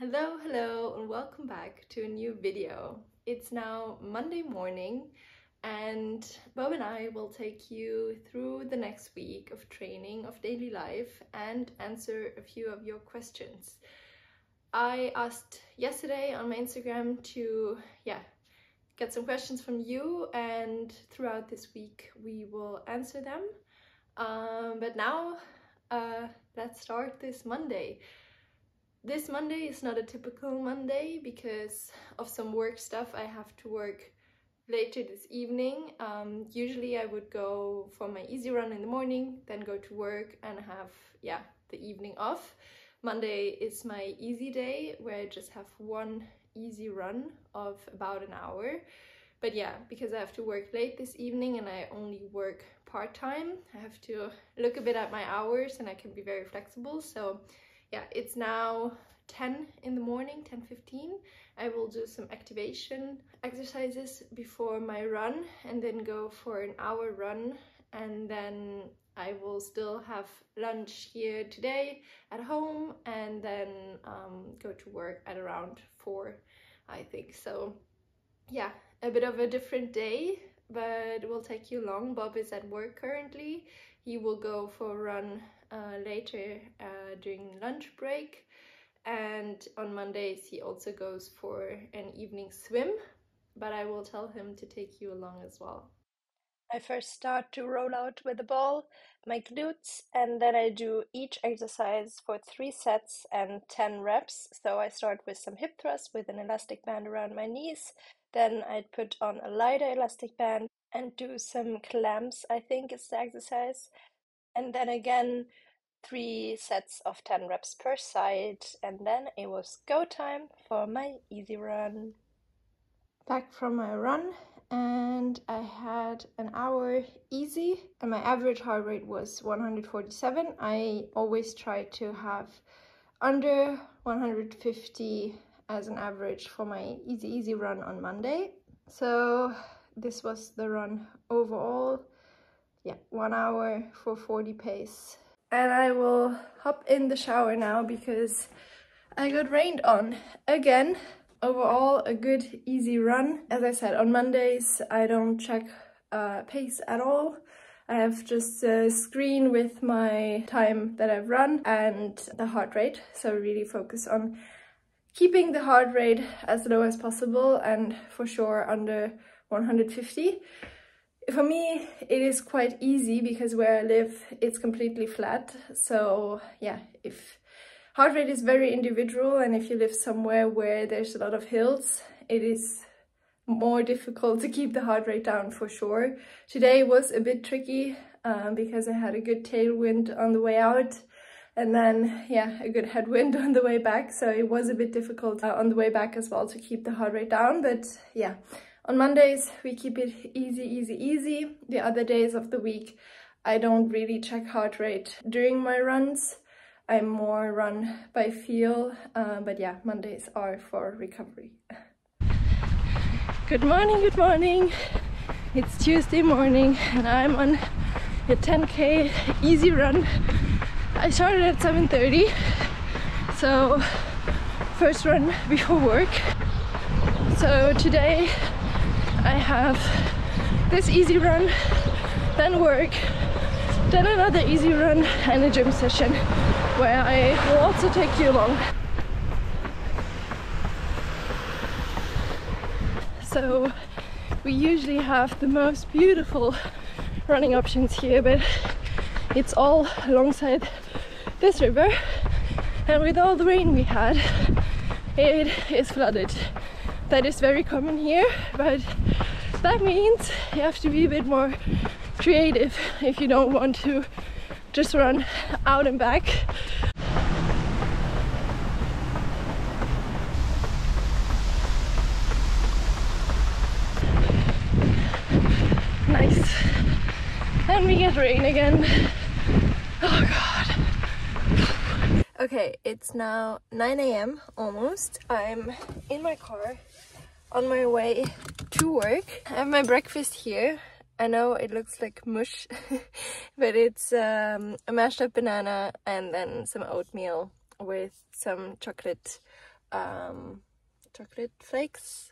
Hello, and welcome back to a new video. It's now Monday morning, and Bob and I will take you through the next week of training of daily life and answer a few of your questions. I asked yesterday on my Instagram to get some questions from you, and throughout this week we will answer them. But now let's start this Monday. This Monday is not a typical Monday because of some work stuff. I have to work later this evening. Usually I would go for my easy run in the morning, then go to work and have the evening off. Monday is my easy day where I just have one easy run of about an hour. But yeah, because I have to work late this evening and I only work part-time, I have to look a bit at my hours and I can be very flexible. So yeah, it's now 10 in the morning, 10:15. I will do some activation exercises before my run and then go for an hour run, and then I will still have lunch here today at home and then go to work at around 4, I think. So yeah, a bit of a different day, but it will take you long. Bob is at work currently. He will go for a run later during lunch break, and on Mondays he also goes for an evening swim, but I will tell him to take you along as well. I first start to roll out with the ball, my glutes, and then I do each exercise for 3 sets and 10 reps. So I start with some hip thrusts with an elastic band around my knees, then I'd put on a lighter elastic band and do some clamps, I think is the exercise. And then again, 3 sets of 10 reps per side, and then it was go time for my easy run. Back from my run, and I had an hour easy, and my average heart rate was 147. I always try to have under 150 as an average for my easy run on Monday. So this was the run overall. 1 hour for 40 pace. And I will hop in the shower now because I got rained on again. Overall, a good easy run. As I said, on Mondays I don't check pace at all. I have just a screen with my time that I've run and the heart rate. So really focus on keeping the heart rate as low as possible and for sure under 150. For me, it is quite easy because where I live, it's completely flat. So yeah, if heart rate is very individual, and if you live somewhere where there's a lot of hills, it is more difficult to keep the heart rate down for sure. Today was a bit tricky because I had a good tailwind on the way out and then a good headwind on the way back. So it was a bit difficult on the way back as well to keep the heart rate down, but yeah. On Mondays, we keep it easy. The other days of the week, I don't really check heart rate during my runs. I more run by feel, but yeah, Mondays are for recovery. Good morning. It's Tuesday morning and I'm on a 10K easy run. I started at 7:30, so first run before work. So today, I have this easy run, then work, then another easy run and a gym session where I will also take you along. So we usually have the most beautiful running options here, but it's all alongside this river, and with all the rain we had, it is flooded. That is very common here, but that means you have to be a bit more creative if you don't want to just run out and back. Nice. And we get rain again. Oh god. Okay, it's now 9 AM almost. I'm in my car on my way to work. I have my breakfast here. I know it looks like mush, but it's a mashed up banana and then some oatmeal with some chocolate chocolate flakes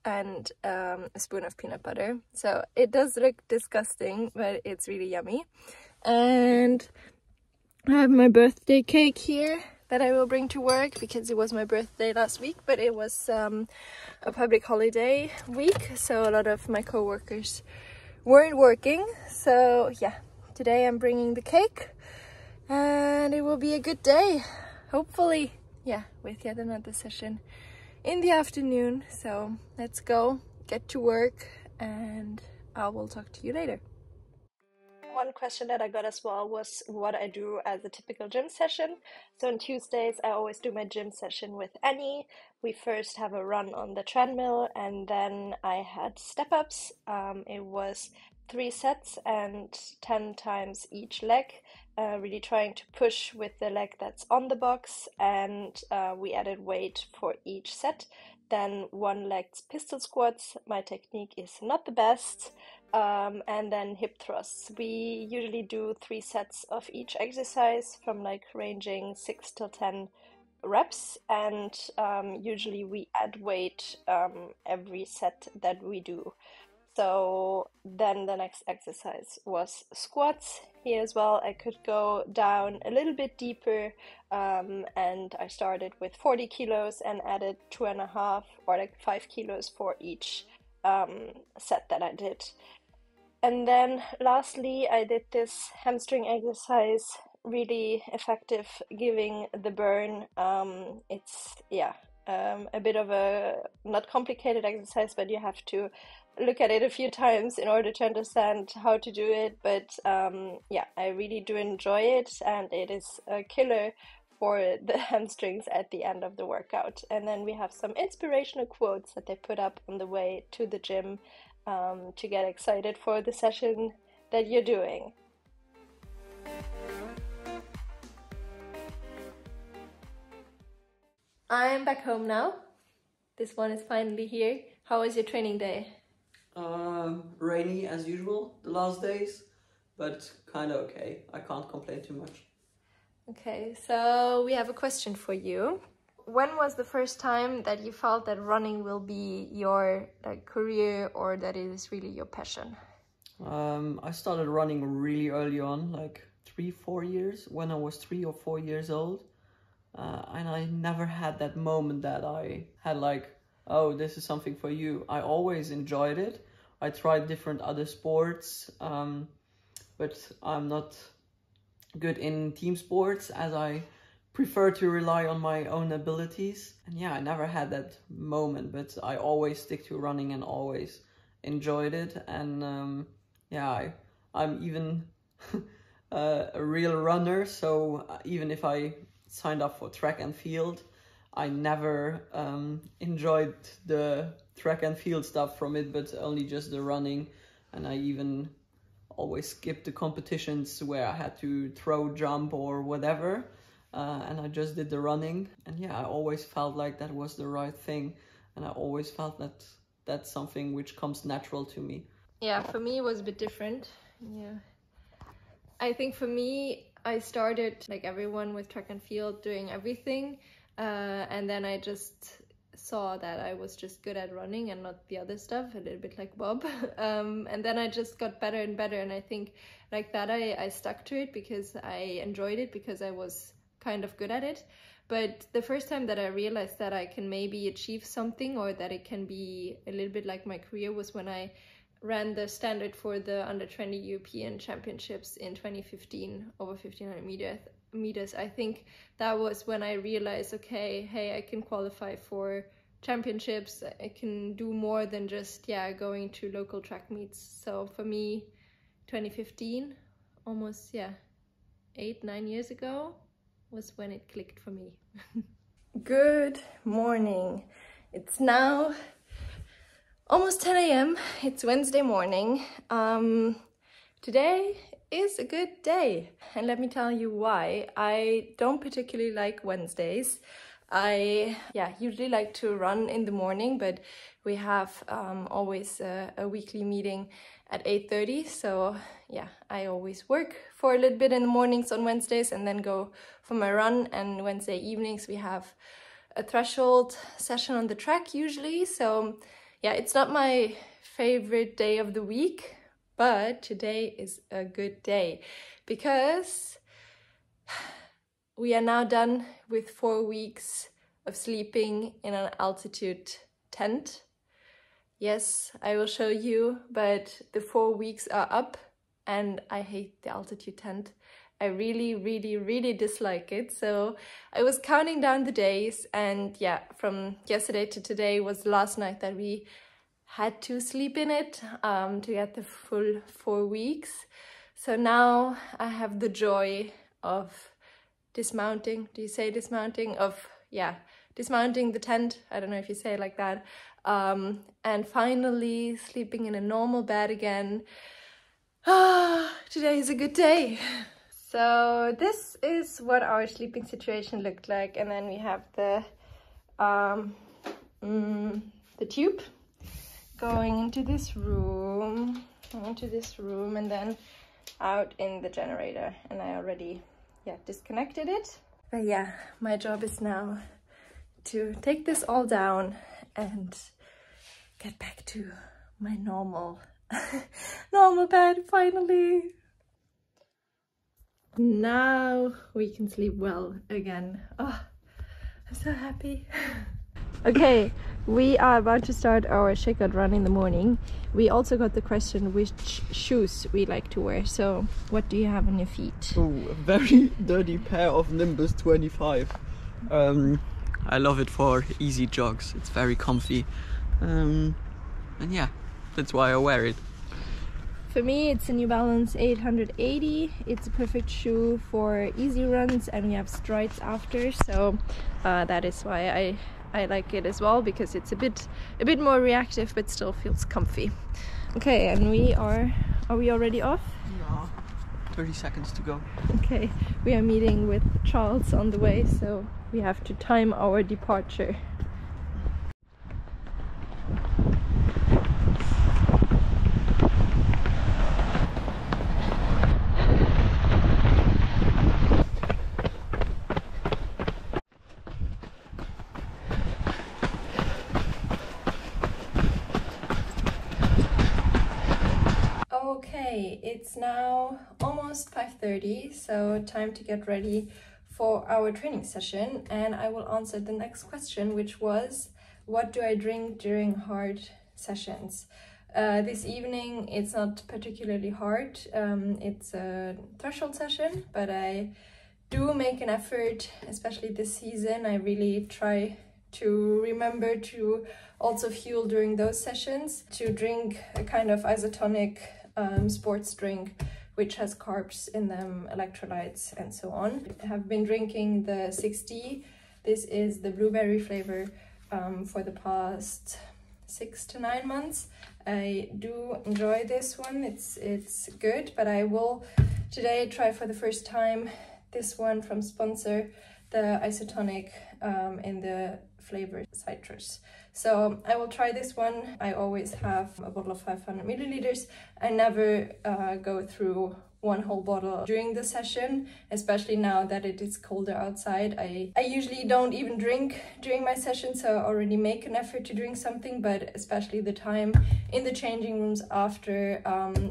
and a spoon of peanut butter. So it does look disgusting, but it's really yummy. And I have my birthday cake here that I will bring to work because it was my birthday last week, but it was a public holiday week, so a lot of my co-workers weren't working. So yeah, today I'm bringing the cake and it will be a good day, hopefully. Yeah, with yet another session in the afternoon. So let's go get to work and I will talk to you later. One question that I got as well was what I do as a typical gym session. So on Tuesdays, I always do my gym session with Annie. We first have a run on the treadmill and then I had step-ups. It was 3 sets and 10 times each leg, really trying to push with the leg that's on the box, and we added weight for each set. Then 1 leg's pistol squats. My technique is not the best. And then hip thrusts. We usually do 3 sets of each exercise from like ranging 6 till 10 reps, and usually we add weight every set that we do. So then the next exercise was squats. Here as well, I could go down a little bit deeper, and I started with 40 kilos and added 2.5 or like 5 kilos for each set that I did. And then lastly, I did this hamstring exercise, really effective, giving the burn. It's a bit of a not complicated exercise, but you have to look at it a few times in order to understand how to do it. But I really do enjoy it, and it is a killer for the hamstrings at the end of the workout. And then we have some inspirational quotes that they put up on the way to the gym to get excited for the session that you're doing. I'm back home now. This one is finally here. How was your training day? Rainy as usual the last days, but kind of okay. I can't complain too much. Okay, so we have a question for you. When was the first time that you felt that running will be your career, or that it is really your passion? I started running really early on, like 3-4 years, when I was 3 or 4 years old. And I never had that moment that I had like, oh, this is something for you. I always enjoyed it. I tried different other sports, but I'm not good in team sports, as I prefer to rely on my own abilities. And yeah, I never had that moment, but I always stick to running and always enjoyed it. And I'm even a real runner, so even if I signed up for track and field, I never enjoyed the track and field stuff from it, but only just the running. And I even always skipped the competitions where I had to throw, jump or whatever. And I just did the running, and yeah, I always felt like that was the right thing, and I always felt that that's something which comes natural to me. Yeah, for me it was a bit different. Yeah, I think for me I started like everyone with track and field, doing everything, and then I just saw that I was just good at running and not the other stuff, a little bit like Bob. And then I just got better and better, and I think like that I stuck to it because I enjoyed it, because I was kind of good at it. But the first time that I realized that I can maybe achieve something, or that it can be a little bit like my career, was when I ran the standard for the under 20 European Championships in 2015 over 1500 meters. I think that was when I realized, okay, hey, I can qualify for championships. I can do more than just going to local track meets. So for me, 2015, almost 8-9 years ago, was when it clicked for me. Good morning. It's now almost 10 a.m. It's Wednesday morning. Today is a good day, and let me tell you why. I don't particularly like Wednesdays. I usually like to run in the morning, but we have always a weekly meeting at 8:30, so I always work for a little bit in the mornings on Wednesdays and then go for my run. And Wednesday evenings we have a threshold session on the track usually. So yeah, it's not my favorite day of the week, but today is a good day because we are now done with 4 weeks of sleeping in an altitude tent. Yes, I will show you, but the 4 weeks are up and I hate the altitude tent. I really dislike it. So I was counting down the days, and yeah, from yesterday to today was the last night that we had to sleep in it to get the full 4 weeks. So now I have the joy of dismounting. Do you say dismounting? Dismounting the tent. I don't know if you say it like that. And finally sleeping in a normal bed again. Today is a good day. So this is what our sleeping situation looked like, and then we have the tube going into this room, and then out in the generator. And I already disconnected it. But yeah, my job is now to take this all down and get back to my normal bed finally. Now we can sleep well again. Oh, I'm so happy. Okay, we are about to start our shakeout run in the morning. We also got the question which shoes we like to wear. So what do you have on your feet? Oh, a very dirty pair of Nimbus 25. I love it for easy jogs. It's very comfy. And yeah, that's why I wear it. For me, it's a New Balance 880. It's a perfect shoe for easy runs, and we have strides after, so that is why I like it as well, because it's a bit more reactive but still feels comfy. Okay, and are we already off? Yeah, 30 seconds to go. Okay, we are meeting with Charles on the way, so we have to time our departure. Okay, it's now almost 5:30, so time to get ready for our training session, and I will answer the next question, which was, what do I drink during hard sessions? This evening it's not particularly hard, it's a threshold session, but I do make an effort, especially this season. I really try to remember to also fuel during those sessions, to drink a kind of isotonic sports drink which has carbs in them, electrolytes and so on. I have been drinking the 6D. This is the blueberry flavor for the past 6 to 9 months. I do enjoy this one, it's good, but I will today try for the first time this one from Sponsor, the isotonic in the flavor citrus. So I will try this one. I always have a bottle of 500 milliliters. I never go through one whole bottle during the session, especially now that it is colder outside. I usually don't even drink during my session, so I already make an effort to drink something, but especially the time in the changing rooms after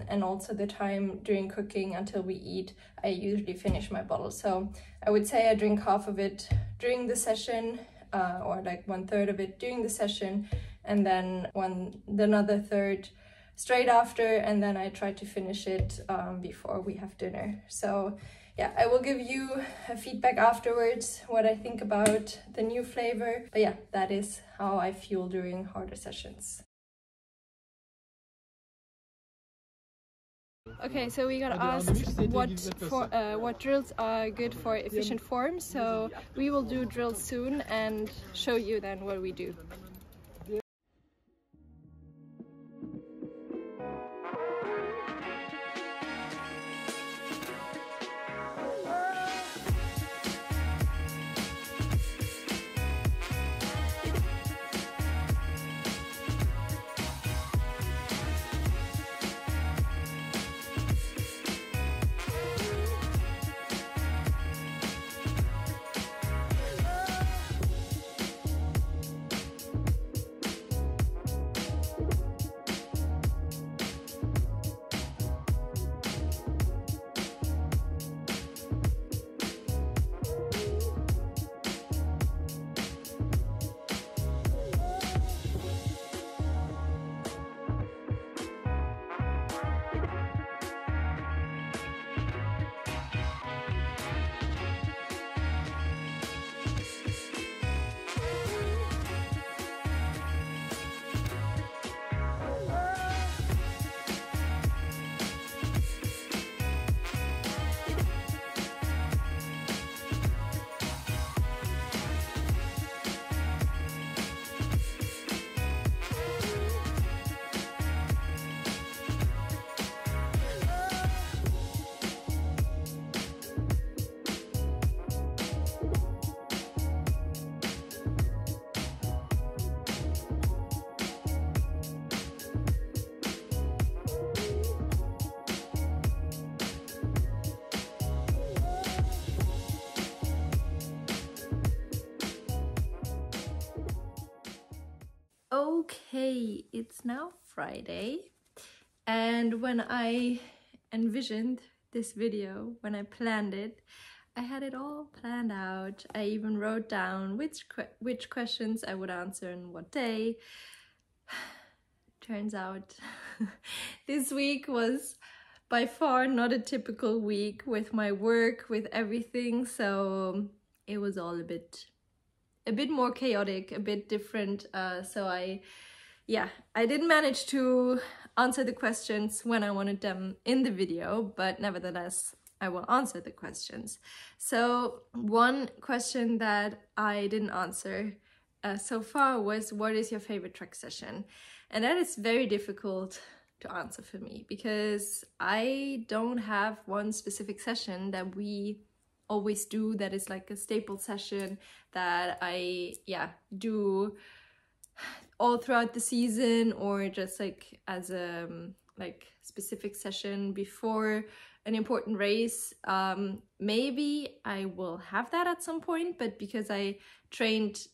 and also the time during cooking until we eat, I usually finish my bottle. So I would say I drink half of it during the session, or like 1/3 of it during the session, and then another third straight after, and then I try to finish it before we have dinner. So yeah, I will give you a feedback afterwards what I think about the new flavor. But yeah, that is how I fuel during harder sessions. Okay, so we got asked what drills are good for efficient form, so we will do drills soon and show you then what we do. Okay, it's now Friday, and when I envisioned this video, when I planned it, I had it all planned out. I even wrote down which questions I would answer on what day. Turns out this week was by far not a typical week with my work, with everything, so it was all a bit more chaotic, a bit different. So I didn't manage to answer the questions when I wanted them in the video, but nevertheless, I will answer the questions. So one question that I didn't answer so far was, what is your favorite track session? And that is very difficult to answer for me because I don't have one specific session that we always do that is like a staple session that I do all throughout the season, or just like as a like specific session before an important race. Maybe I will have that at some point, but because I trained,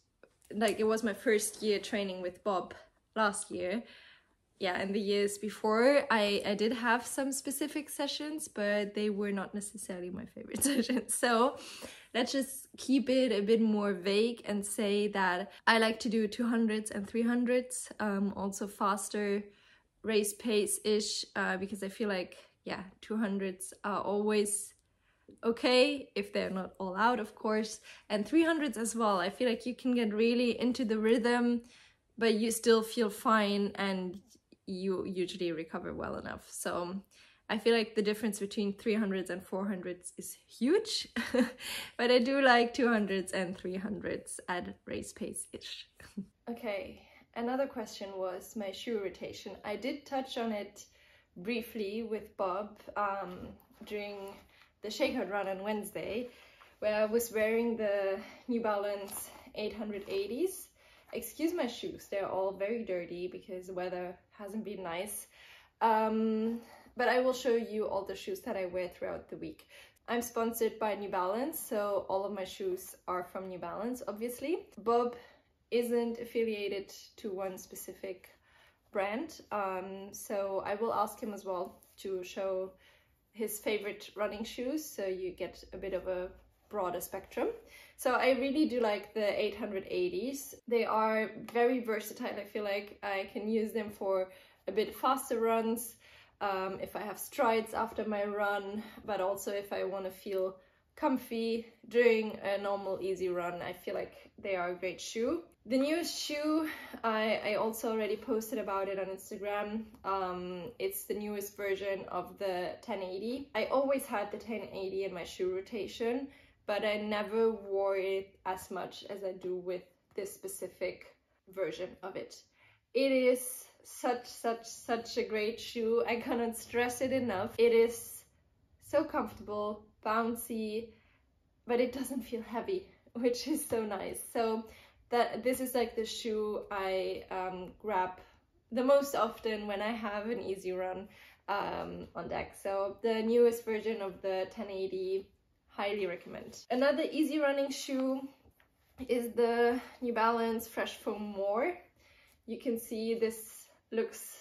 like it was my first year training with Bob last year, and the years before I did have some specific sessions, but they were not necessarily my favorite sessions. So let's just keep it a bit more vague and say that I like to do 200s and 300s, also faster race pace-ish, because I feel like 200s are always okay if they're not all out, of course, and 300s as well. I feel like you can get really into the rhythm, but you still feel fine and you usually recover well enough. So I feel like the difference between 300s and 400s is huge, but I do like 200s and 300s at race pace-ish. Okay, another question was my shoe rotation. I did touch on it briefly with Bob during the shakeout run on Wednesday, where I was wearing the New Balance 880s. Excuse my shoes, they're all very dirty because the weather hasn't been nice. But I will show you all the shoes that I wear throughout the week. I'm sponsored by New Balance, so all of my shoes are from New Balance, obviously. Bob isn't affiliated to one specific brand, so I will ask him as well to show his favorite running shoes, so you get a bit of a broader spectrum. So I really do like the 880s. They are very versatile. I feel like I can use them for a bit faster runs, if I have strides after my run, but also if I want to feel comfy during a normal easy run. I feel like they are a great shoe. The newest shoe, I also already posted about it on Instagram. It's the newest version of the 1080. I always had the 1080 in my shoe rotation, but I never wore it as much as I do with this specific version of it. It is such a great shoe. I cannot stress it enough. It is so comfortable, bouncy, but it doesn't feel heavy, which is so nice. So this is like the shoe I grab the most often when I have an easy run on deck. So the newest version of the 1080, highly recommend. Another easy running shoe is the New Balance Fresh Foam More. You can see this looks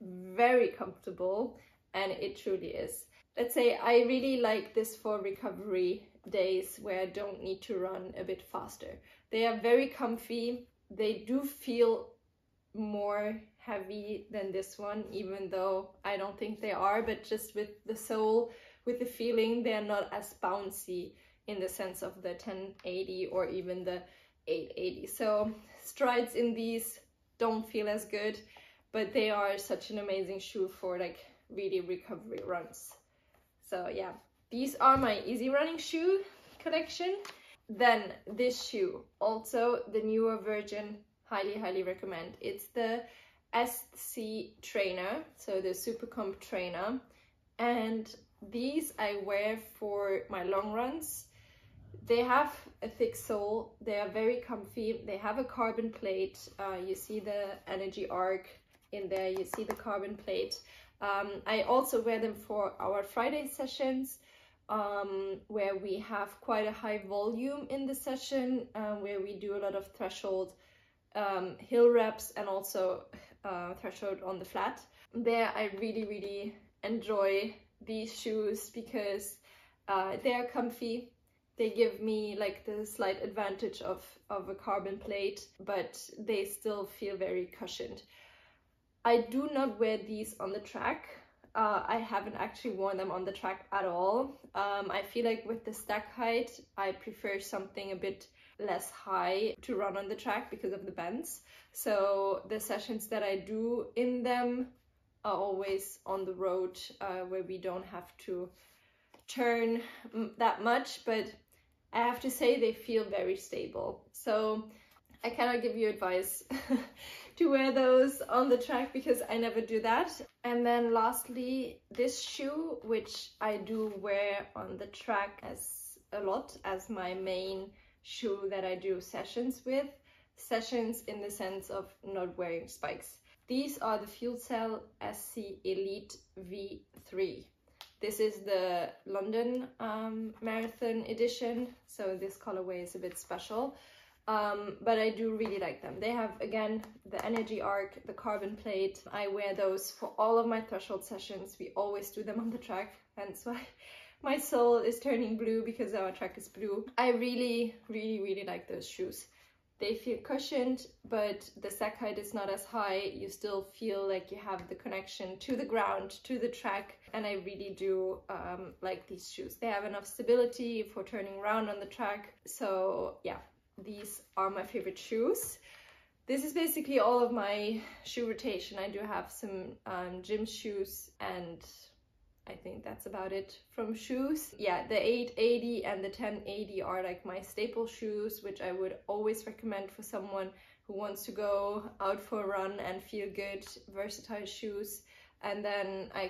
very comfortable, and it truly is. Let's say I really like this for recovery days where I don't need to run a bit faster. They are very comfy. They do feel more heavy than this one, even though I don't think they are, but just with the sole, with the feeling, they're not as bouncy in the sense of the 1080 or even the 880. So strides in these don't feel as good, but they are such an amazing shoe for like really recovery runs. So yeah, these are my easy running shoe collection. Then this shoe, also the newer version, highly recommend. It's the SC Trainer, so the Supercomp Trainer, and these I wear for my long runs. They have a thick sole, they are very comfy, they have a carbon plate. You see the energy arc in there, you see the carbon plate. I also wear them for our Friday sessions, where we have quite a high volume in the session, where we do a lot of threshold hill reps and also threshold on the flat. There I really enjoy these shoes because they are comfy. They give me like the slight advantage of a carbon plate, but they still feel very cushioned. I do not wear these on the track. I haven't actually worn them on the track at all. I feel like with the stack height, I prefer something a bit less high to run on the track because of the bends. So the sessions that I do in them are always on the road where we don't have to turn that much, but I have to say they feel very stable. So I cannot give you advice to wear those on the track because I never do that. And then lastly, this shoe, which I do wear on the track as a lot as my main shoe that I do sessions with. Sessions in the sense of not wearing spikes. These are the FuelCell SC Elite V3. This is the London Marathon edition, so this colorway is a bit special. But I do really like them. They have, again, the energy arc, the carbon plate. I wear those for all of my threshold sessions. We always do them on the track, hence why my sole is turning blue, because our track is blue. I really like those shoes. They feel cushioned, but the stack height is not as high. You still feel like you have the connection to the ground, to the track, and I really do like these shoes. They have enough stability for turning around on the track. So yeah, these are my favorite shoes. This is basically all of my shoe rotation. I do have some gym shoes, and I think that's about it from shoes. Yeah, the 880 and the 1080 are like my staple shoes, which I would always recommend for someone who wants to go out for a run and feel good, versatile shoes. And then I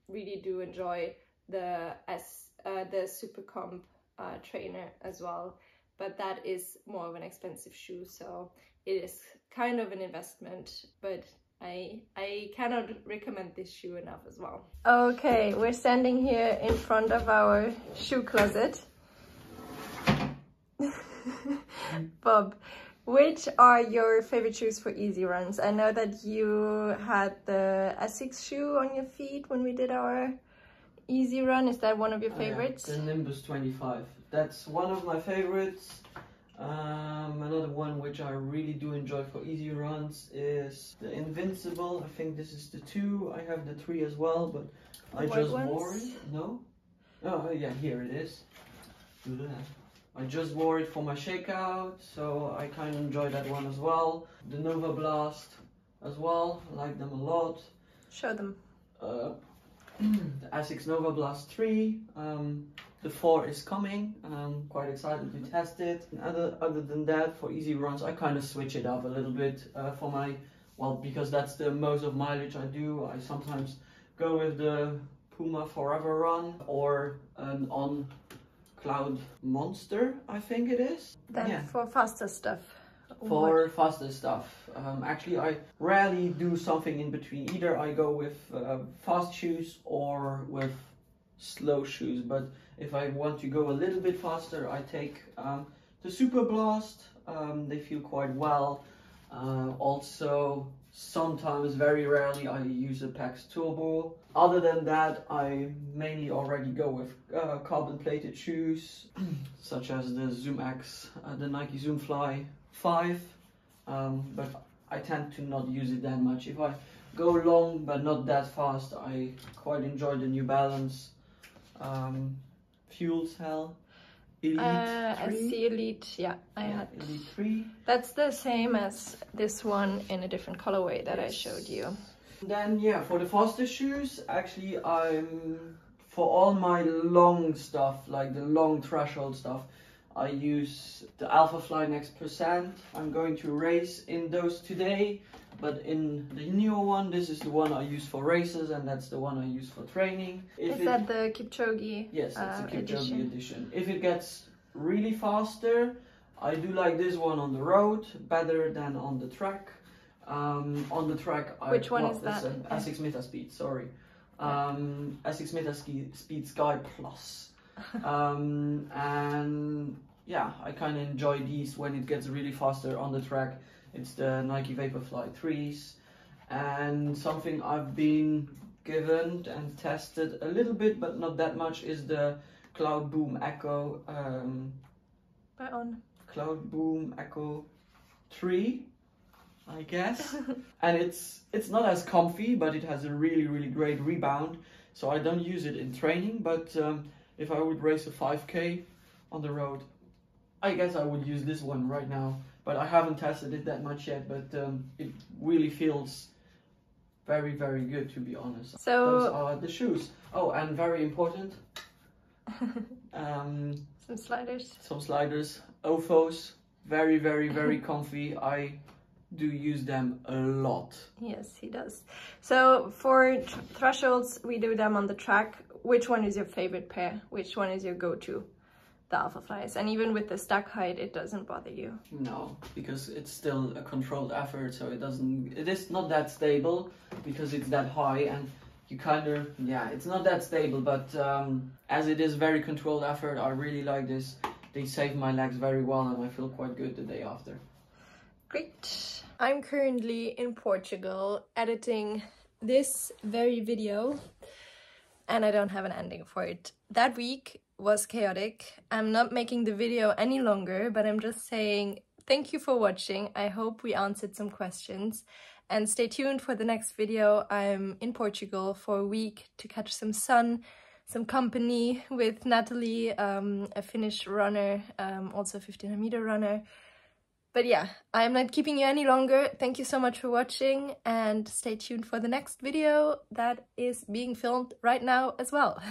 really do enjoy the Supercomp trainer as well, but that is more of an expensive shoe, so it is kind of an investment, but I cannot recommend this shoe enough as well. Okay, we're standing here in front of our shoe closet. Bob, which are your favorite shoes for easy runs? I know that you had the Essex shoe on your feet when we did our easy run. Is that one of your favorites? Yeah, the Nimbus 25. That's one of my favorites. Another one which I really do enjoy for easy runs is the Invincible. I think this is the 2. I have the 3 as well, but I just wore it. No? Oh yeah, here it is. I just wore it for my shakeout, so I kind of enjoy that one as well. The Nova Blast as well, I like them a lot. Show them. The Asics Nova Blast 3. The 4 is coming, and I'm quite excited to test it. Other than that, for easy runs, I kind of switch it up a little bit for my, well, because that's the most of mileage I do. I sometimes go with the Puma Forever Run or an On Cloud Monster, I think it is. Then yeah. For faster stuff. For faster stuff. Actually, I rarely do something in between. Either I go with fast shoes or with slow shoes, but if I want to go a little bit faster, I take the Super Blast. They feel quite well. Also, sometimes, very rarely, I use a Pax Turbo. Other than that, I mainly already go with carbon plated shoes, such as the Zoom X, the Nike Zoom Fly 5, but I tend to not use it that much. If I go long but not that fast, I quite enjoy the New Balance FuelCell Elite 3. SC Elite, yeah, I had Elite 3. That's the same as this one in a different colorway that I showed you. Then yeah, for the faster shoes, actually for all my long stuff, like the long threshold stuff, I use the Alphafly Next Percent. I'm going to race in those today, but in the newer one, this is the one I use for races, and that's the one I use for training. Is that the Kipchoge? Yes, it's the Kipchoge edition. If it gets really faster, I do like this one on the road better than on the track. On the track, which one is that? Asics Metaspeed, sorry. Asics Metaspeed Sky Plus. And yeah, I kind of enjoy these when it gets really faster on the track. It's the Nike Vaporfly 3s, and something I've been given and tested a little bit, but not that much, is the Cloudboom Echo. Cloudboom Echo 3, I guess. And it's not as comfy, but it has a really great rebound. So I don't use it in training, but if I would race a 5K on the road, I guess I would use this one right now. But I haven't tested it that much yet, but it really feels very good, to be honest. So those are the shoes. Oh, and very important, some sliders. Some sliders. Ofos, very comfy. I do use them a lot. Yes, he does. So for thresholds, we do them on the track. Which one is your favorite pair? Which one is your go-to? The Alphaflys. And even with the stack height, it doesn't bother you? No, because it's still a controlled effort, so it is not that stable because it's that high, and you kind of, yeah, it's not that stable, but as it is very controlled effort, I really like this. They save my legs very well, and I feel quite good the day after. Great. I'm currently in Portugal editing this very video, and I don't have an ending for it. That week was chaotic. I'm not making the video any longer, but I'm just saying thank you for watching. I hope we answered some questions, and stay tuned for the next video. I'm in Portugal for a week to catch some sun, some company with Natalie, a Finnish runner, also a 1500-meter runner. But yeah, I'm not keeping you any longer. Thank you so much for watching, and stay tuned for the next video that is being filmed right now as well.